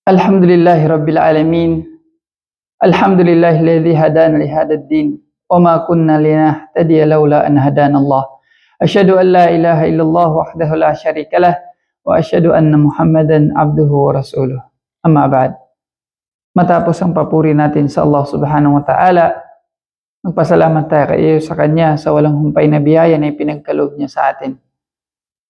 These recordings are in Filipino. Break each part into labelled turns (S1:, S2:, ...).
S1: Alhamdulillahi Rabbil Alamin. Alhamdulillahilladzi hadana li hadzal din wa ma kunna linahtadiya laula an hadanallah. Asyhadu an la ilaha illallah wahdahu la syarikalah wa asyhadu anna Muhammadan abduhu wa rasuluh. Amma ba'd. Matapos ang papuri natin sa Allah Subhanahu wa Ta'ala, magpasalamat tayo sa Kanya sa walang humpay na biyaya na ipinagkaloob niya sa atin.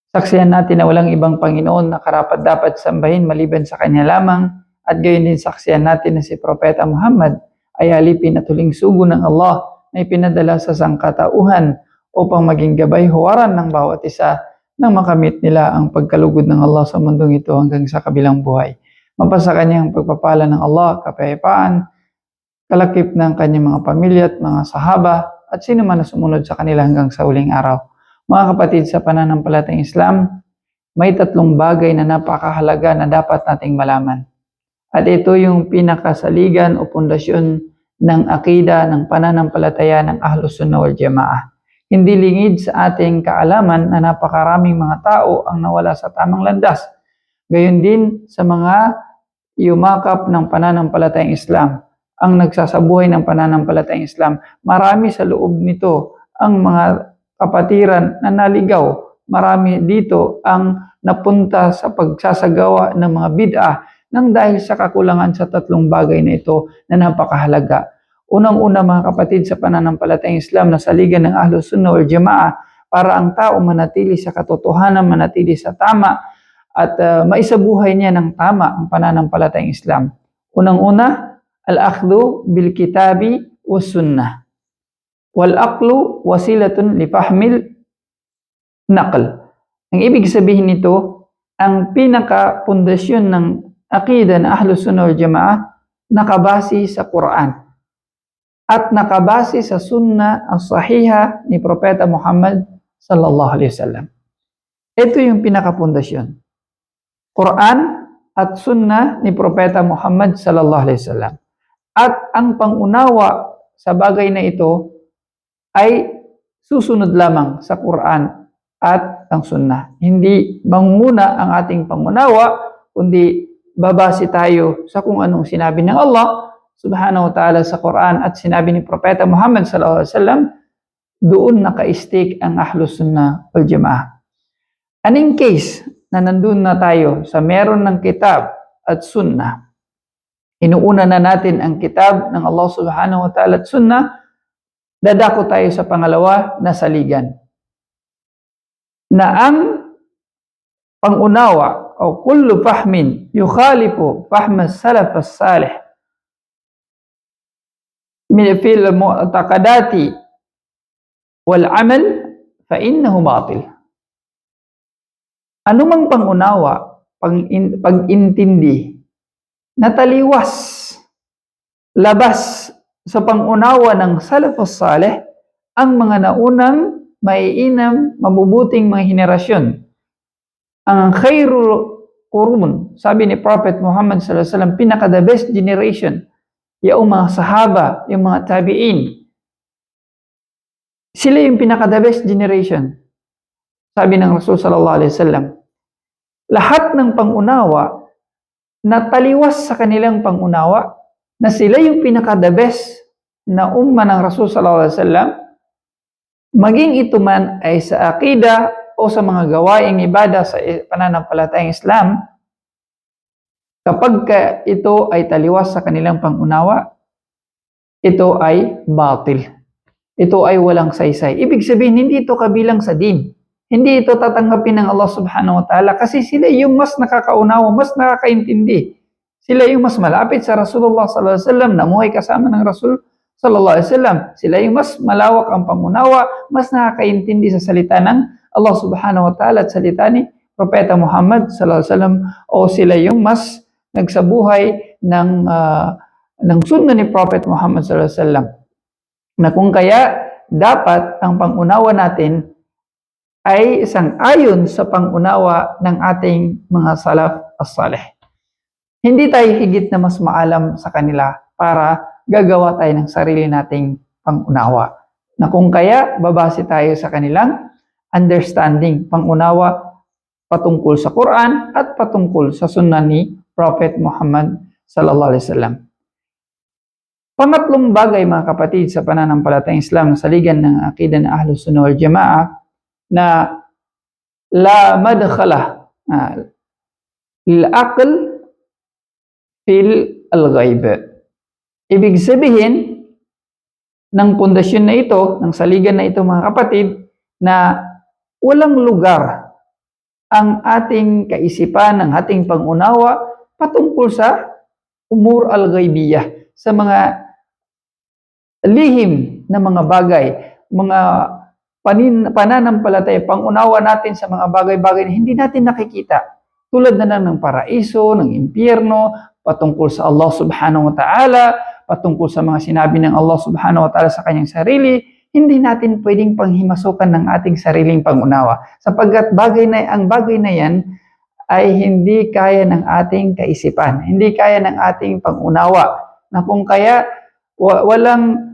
S1: Saksihan natin na walang ibang Panginoon na karapat-dapat sambahin maliban sa Kanya lamang, at gayon din saksihan natin na si Propeta Muhammad ay alipin at huling sugo ng Allah na ipinadala sa sangkatauhan upang maging gabay huwaran ng bawat isa nang makamit nila ang pagkalugod ng Allah sa mundong ito hanggang sa kabilang buhay. Mapasa Kanyang pagpapala ng Allah, kapayapaan, kalakip ng Kanyang mga pamilya at mga sahaba at sino man na sumunod sa kanila hanggang sa huling araw. Mga kapatid sa pananampalatayang Islam, may tatlong bagay na napakahalaga na dapat nating malaman. At ito yung pinakasaligan o pundasyon ng akida ng pananampalataya ng Ahlus Sunnah wal Jamaah. Hindi lingid sa ating kaalaman na napakaraming mga tao ang nawala sa tamang landas. Gayon din sa mga yumakap ng pananampalatayang Islam, ang nagsasabuhay ng pananampalatayang Islam. Marami sa loob nito ang mga kapatiran na naligaw. Marami dito ang napunta sa pagsasagawa ng mga bid'ah nang dahil sa kakulangan sa tatlong bagay na ito na napakahalaga. Unang-una mga kapatid sa pananampalatayang Islam na saligan ng Ahlus Sunnah wal Jamaah para ang tao manatili sa katotohanan, manatili sa tama at maisabuhay niya ng tama ang pananampalatayang Islam. Unang-una, al-akhdhu bil kitabi was sunnah. Wal aqlu wasilatun li fahmil naql. Ang ibig sabihin nito, ang pinaka-pundasyon ng akida ng Ahlus Sunnah wal Jamaah nakabase sa Quran at nakabase sa sunnah as-sahiha ni Propeta Muhammad sallallahu alaihi wasallam. Ito yung pinaka-pundasyon. Quran at sunnah ni Propeta Muhammad sallallahu alaihi wasallam. At ang pangunawa sa bagay na ito ay susunod lamang sa Quran at ang sunnah. Hindi manguna ang ating pangunawa, kundi babase tayo sa kung anong sinabi ng Allah Subhanahu wa Ta'ala sa Quran at sinabi ni Propeta Muhammad sallallahu alaihi wasallam. Doon naka-stick ang Ahlus Sunnah wal Jamaah. Aning case na nandun na tayo sa meron ng kitab at sunnah, inuuna na natin ang kitab ng Allah Subhanahu wa Ta'ala at sunnah, dadako tayo sa pangalawa na saligan na ang pangunawa o kullu fahmin yukhalifu fahma salaf as-salih min fil mu'taqadati wal amal fa innahu batil. Anumang pangunawa, pag-intindi na taliwas, labas sa pangunawa ng salafus salih, ang mga naunang maiinam, mabubuting mga henerasyon. Ang khairul qurun, sabi ni Prophet Muhammad sallallahu alaihi wasallam, pinaka the best generation, yung mga sahaba, yung mga tabi'in. Sila yung pinaka the best generation. Sabi ng Rasul sallallahu alaihi wasallam, lahat ng pangunawa na taliwas sa kanilang pangunawa, na sila yung pinaka the best na umma ng Rasul sallallahu alaihi wasallam, maging ito man ay sa akida o sa mga gawaing ibada sa pananampalatayang Islam, kapag ito ay taliwas sa kanilang pangunawa, ito ay batil. Ito ay walang saysay. Ibig sabihin, hindi ito kabilang sa din. Hindi ito tatanggapin ng Allah Subhanahu wa Ta'ala kasi sila yung mas nakakaunawa, mas nakakaintindi. Sila yung mas malapit sa Rasulullah sallallahu alaihi wasallam, namuhay kasama ng Rasul sallallahu alaihi wasallam. Sila yung mas malawak ang pangunawa, mas nakakaintindi sa salita ng Allah Subhanahu wa Ta'ala at salita ni Propeta Muhammad sallallahu alaihi wasallam, o sila yung mas nagsabuhay ng sunnah ni Prophet Muhammad sallallahu alaihi wasallam. Na kung kaya dapat ang pangunawa natin ay isang ayon sa pangunawa ng ating mga salaf as-salih. Hindi tayo higit na mas maalam sa kanila para gagawa tayo ng sarili nating pangunawa. Na kung kaya babase tayo sa kanilang understanding, pangunawa patungkol sa Quran at patungkol sa sunnah ni Prophet Muhammad sallallahu alaihi wasallam. Pangatlong bagay mga kapatid sa pananampalatayang Islam, saligan ng akida ng Ahlus Sunnah wal Jamaah, na la madkhala lil aql fil al-ghaib. Ibig sabihin ng pundasyon na ito, ng saligan na ito mga kapatid, na walang lugar ang ating kaisipan, ang ating pangunawa patungkol sa umur al-ghaibiyah, sa mga lihim na mga bagay, mga pananampalataya, pangunawa natin sa mga bagay-bagay na hindi natin nakikita. Tulad na lang ng paraiso, ng impyerno, patungkol sa Allah subhanahu wa ta'ala, patungkol sa mga sinabi ng Allah subhanahu wa ta'ala sa kanyang sarili, hindi natin pwedeng panghimasukan ng ating sariling pangunawa. Sapagkat ang bagay na yan ay hindi kaya ng ating kaisipan, hindi kaya ng ating pangunawa, na kung kaya walang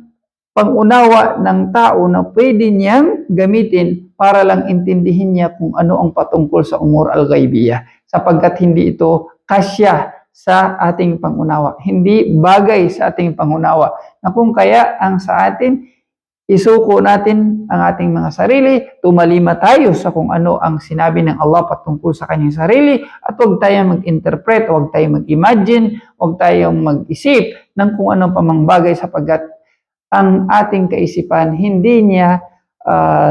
S1: pangunawa ng tao na pwede niyang gamitin para lang intindihin niya kung ano ang patungkol sa umur al-ghaibiyah, sapagkat hindi ito kasya sa ating pangunawa, hindi bagay sa ating pangunawa, na kung kaya ang sa atin, isuko natin ang ating mga sarili, tumalima tayo sa kung ano ang sinabi ng Allah patungkol sa kanyang sarili, at huwag tayong mag-interpret, huwag tayong mag-imagine, huwag tayong mag-isip ng kung ano pa mang bagay, sapagkat ang ating kaisipan hindi niya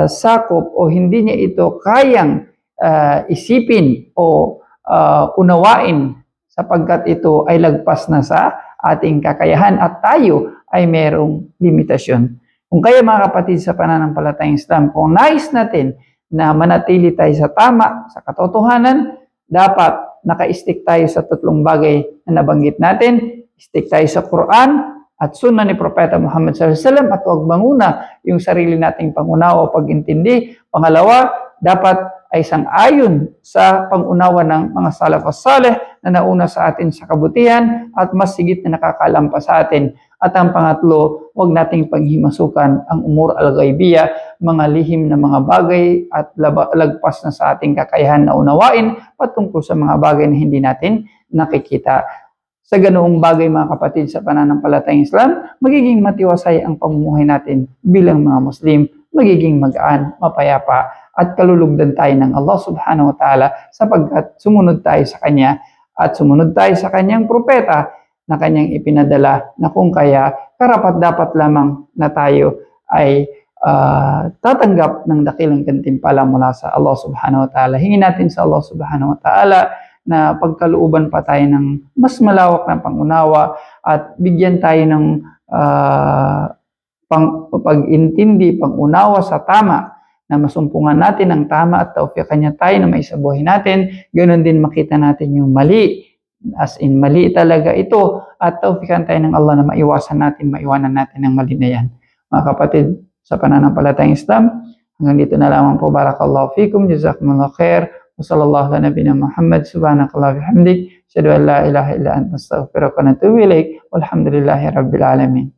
S1: sakop o hindi niya ito kayang isipin o unawain, sapagkat ito ay lagpas na sa ating kakayahan at tayo ay merong limitasyon. Kung kaya mga kapatid sa pananampalatayang Islam, kung nais natin na manatili tayo sa tama, sa katotohanan, dapat naka-stick tayo sa tatlong bagay na nabanggit natin. Stick tayo sa Quran at Sunnah ni Propeta Muhammad sallallahu alaihi wasallam, at huwag manguna yung sarili nating pangunawa o pag-intindi. Pangalawa, dapat ay sang-ayon sa pangunawa ng mga salafus salih na nauna sa atin sa kabutihan at mas sigit na nakakalampas sa atin. At ang pangatlo, huwag nating paghimasukan ang umur al-ghaibiyah, mga lihim na mga bagay at lagpas na sa ating kakayahan na unawain patungkol sa mga bagay na hindi natin nakikita. Sa ganoong bagay mga kapatid sa pananampalatayang Islam, magiging matiwasay ang pamumuhay natin bilang mga Muslim, magiging magaan, mapayapa, at kalulugdan tayo ng Allah subhanahu wa ta'ala, sapagkat sumunod tayo sa Kanya at sumunod tayo sa Kanyang propeta na Kanyang ipinadala, na kung kaya karapat-dapat lamang na tayo ay tatanggap ng dakilang gantimpala mula sa Allah subhanahu wa ta'ala. Hingin natin sa Allah subhanahu wa ta'ala na pagkalooban pa tayo ng mas malawak na pangunawa at bigyan tayo ng pag-intindi, pangunawa sa tama, na masumpungan natin ang tama at taufikan niya tayo na may sa buhay natin. Ganon din makita natin yung mali, as in mali talaga ito, at taufikan tayo ng Allah na maiwanan natin ang mali na yan. Mga kapatid sa pananampalatayang Islam, hanggang dito na lamang po. Barakallahu fikum, jazakumullahu khair. وصلى الله على نبينا محمد سبحانك اللهم وبحمدك أشهد أن لا إله إلا أنت أستغفرك ونتوب إليك والحمد لله رب العالمين.